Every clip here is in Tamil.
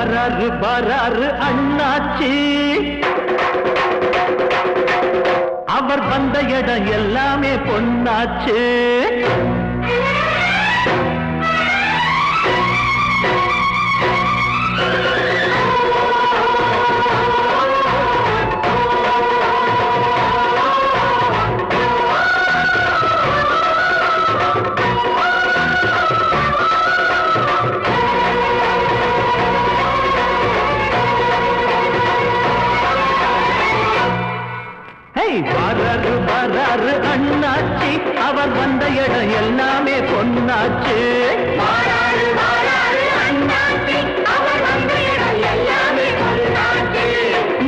வராரு வராரு அண்ணாச்சி, அவர் வந்த இடம் எல்லாமே பொன்னாச்சு. வராரு வராரு அண்ணாச்சி, அவர் வந்த இடம் எல்லாமே பொன்னாச்சு. வராரு வராரு அண்ணாச்சி, அவர் வந்த இடம் எல்லாமே பொன்னாச்சு.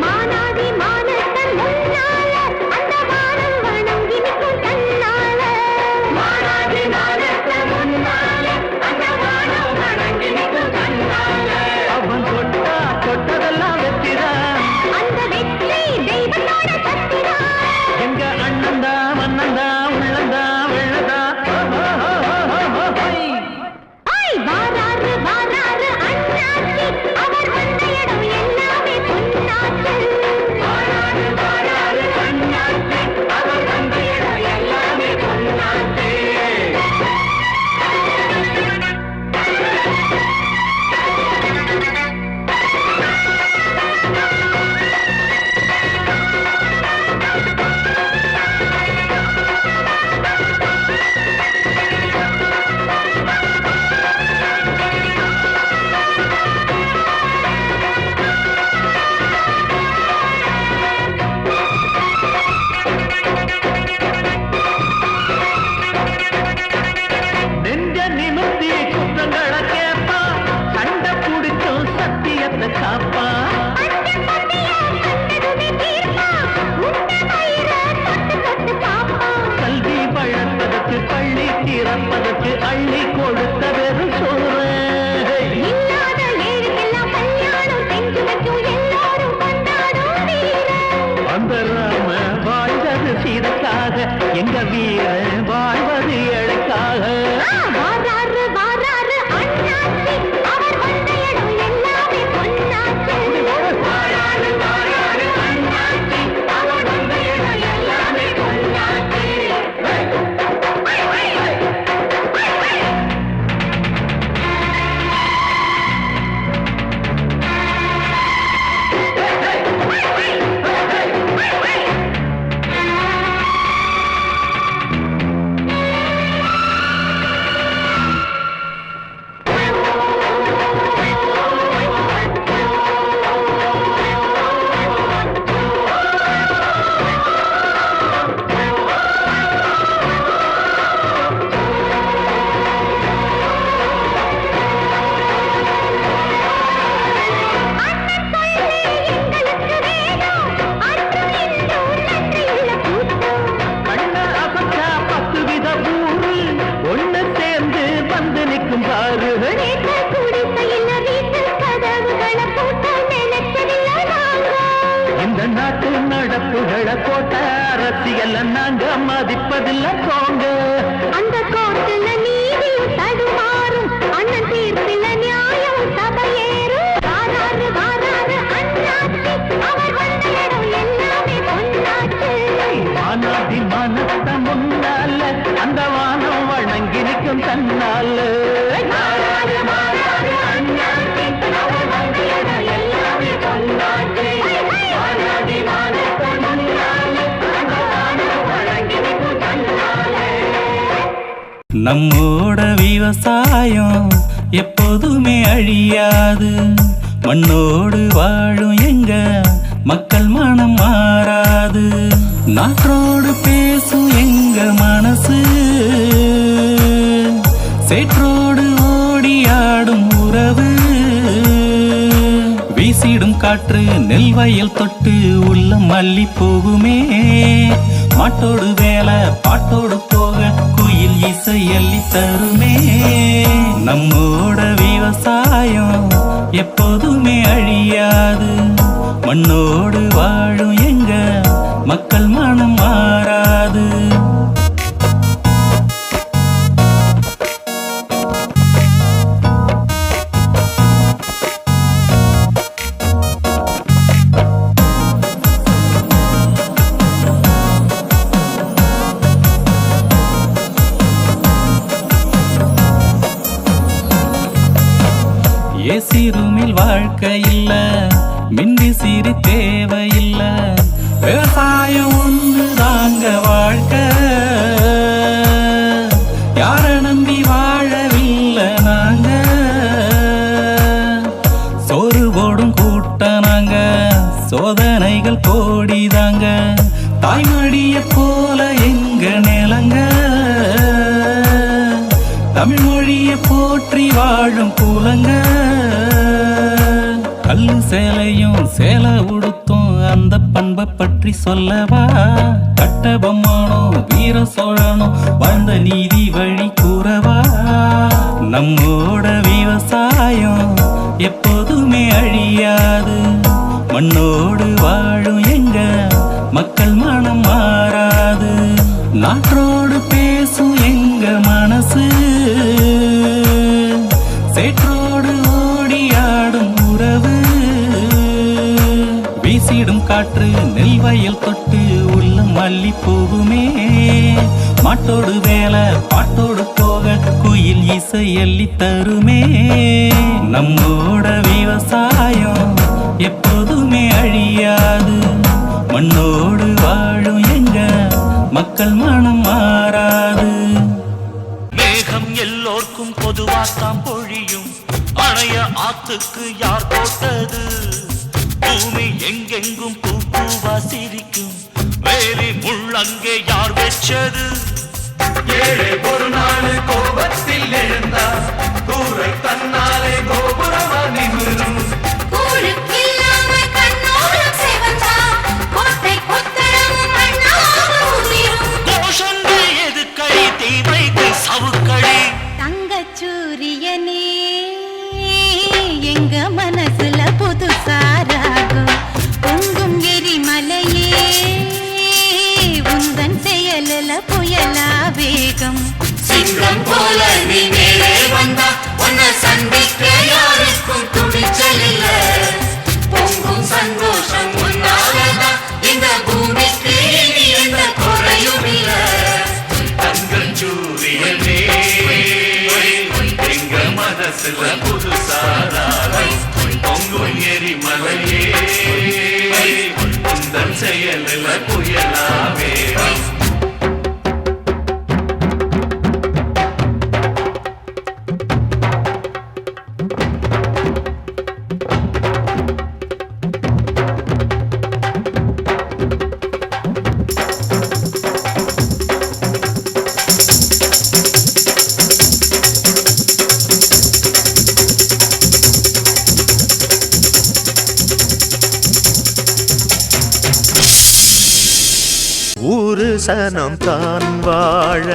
மானாதி மானத்தன் முன்னால அந்த வானம் வணங்கி நிற்கும் தன்னால. மானாதி மானத்தன் முன்னால அந்த வானம் வணங்கி நிற்கும் தன்னால. அவன் தொட்டா தொட்டதெல்லாம் வெற்றிதான், அந்த வெற்றி தெய்வத்தோட சக்திதான். எங்க அண்ணந்தா மன்னந்தா உள்ளந்தா வெள்ளதா. வாராரு வாராரு அண்ணாச்சி, அவர் வந்த இடம் எல்லாமே பொன்னாச்சு. வாராரு வாராரு அண்ணாச்சி, அவர் வந்த இடம் எல்லாமே பொன்னாச்சு. கல்வி வளர்ப்பதற்கு பள்ளி திறப்பதற்கு அள்ளி கொடுத்த வெறும் சோறு. இல்லாத ஏழுக்கெல்லாம் கல்யாணம் செஞ்சு வைக்கும் எல்லாரும் கொண்டாடும் வீரன். அந்த ராம வாழ்வது சீதக்காக, எங்க வீரன் வாழ்வது ஏழைக்காக. வாராரு வாராரு அண்ணாச்சி, அவர் வந்த இடம் எல்லாமே பொன்னாச்சு. வாராரு வாராரு அண்ணாச்சி, அவர் வந்த இடம் எல்லாமே பொன்னாச்சு. நாட்டு நடப்புகளை கோட்ட அரசியல் நாங்க மதிப்பதில்லை போங்க. அந்த கோட்டுல நீதி தடுமாறும், அண்ணன் தீர்ப்பில நியாயம் சபையேறும். வாராரு வாராரு அண்ணாச்சி, அவர் வந்த இடம் எல்லாமே பொன்னாச்சு. மானாதி மானத்த முன்னால அந்த வானம் வணங்கி நிற்கும் தன்னால. வாராரு வாராரு அண்ணாச்சி, அவர் வந்த இடம் எல்லாமே பொன்னாச்சு. நம்மோட விவசாயம் எப்போதுமே அழியாது, மண்ணோடு வாழும் எங்க மக்கள் மனம் மாறாது. நாற்றோடு பேசும் எங்க மனசு, சேற்றோடு ஓடியாடும் உறவு. வீசிடும் காற்று நெல் வயல் தொட்டு உள்ளம் மல்லி போகுமே. மாட்டோடு வேலை பாட்டோடு போக குயில் இசை அள்ளி தருமே. நம்மோட விவசாயம் எப்போதுமே அழியாது, மண்ணோடு வாழும் எங்க மக்கள் மனம் மாறாது. சிறுமில் வாழ்க்கை இல்ல, மிந்தி சிறு தேவையில்ல, விவசாயம் ஒன்று தாங்க வாழ்க்கை. யார நம்பி வாழவில்லை நாங்க, சோறு போடும் கூட்ட நாங்க, சோதனைகள் கோடிதாங்க, தாய்மடிய போல எங்க நிலங்க, தமிழ் மொழிய போற்றி வாழும் கூலங்க. கல்லு சேலையும் சேலை உடுத்தும் அந்த பண்பை பற்றி சொல்லவா, கட்டபொம்மனோ வீர சோழனோ வாழ்ந்த நீதி வழி கூறவா. நம்மோட விவசாயம் எப்போதுமே அழியாது, மண்ணோடு வாழும் எங்க மக்கள் மனம் மாறாது, நாற்றோடு பேசும் எங்க மனசு, சேற்றோடு ஓடியாடும் உறவு. வீசிடும் காற்று நெல் வயல் தொட்டு உள்ளம் அள்ளி போகுமே, மாட்டோடு வேலை பாட்டோடு போக குயில் இசை அள்ளி தருமே. நம்மோட விவசாயம் எப்போதுமே அழியாது, மண்ணோடு வாழும் எங்க மக்கள் மனம் மாறாது. மேகம் எல்லோர்க்கும் பொதுவாத்தான் பொழியும், அணைய ஆத்துக்கு யார் போட்டது, பூமி எங்கெங்கும் பூவா சிரிக்கும், வேலி முள்ளங்கே யார் வெச்சது. ஏழை ஒரு நாள் கோபத்தில் எழுந்தார், கூரை தன்னாலே கோபுரமா நிமிரும். கோஷங்கள் எதுக்கை தீவைக்கு சவுக்களி. தங்கச்சூரியனே எங்க மனசுல புதுசாராகும், பொங்கும் எரிமலையே உந்தன் செயலில புயலா வேகம். சிங்கம் போல நீ மேலே வந்தா உன்னை சந்திக்க யாருக்கும் துணிச்சல் இல்ல, பொங்கும் சந்தோஷம் உன்னாலதான் இந்த பூமிக்கு இனி எந்த குறையும் இல்ல. தங்கள் சூரியனே எங்க மனசுல புதுசாராகும், பொங்கும் எரிமலையே உந்தன் செயலில புயலாவே. ஊரு சனம் தான் வாழ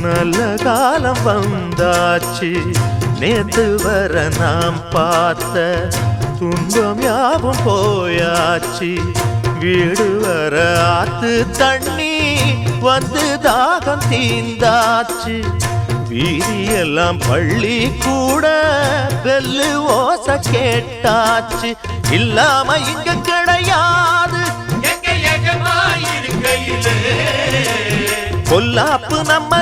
நல்ல காலம் வந்தாச்சு, நேத்து வர நாம் பார்த்த துன்பம் யாவும் போயாச்சு, வீடு வர ஆத்து தண்ணி வந்து தாகம் தீந்தாச்சு, வீதியெல்லாம் பள்ளி கூட பெல்லு ஓச கேட்டாச்சு, இல்லாம இங்க கிடையாது பொல்லாப்பு நம்ம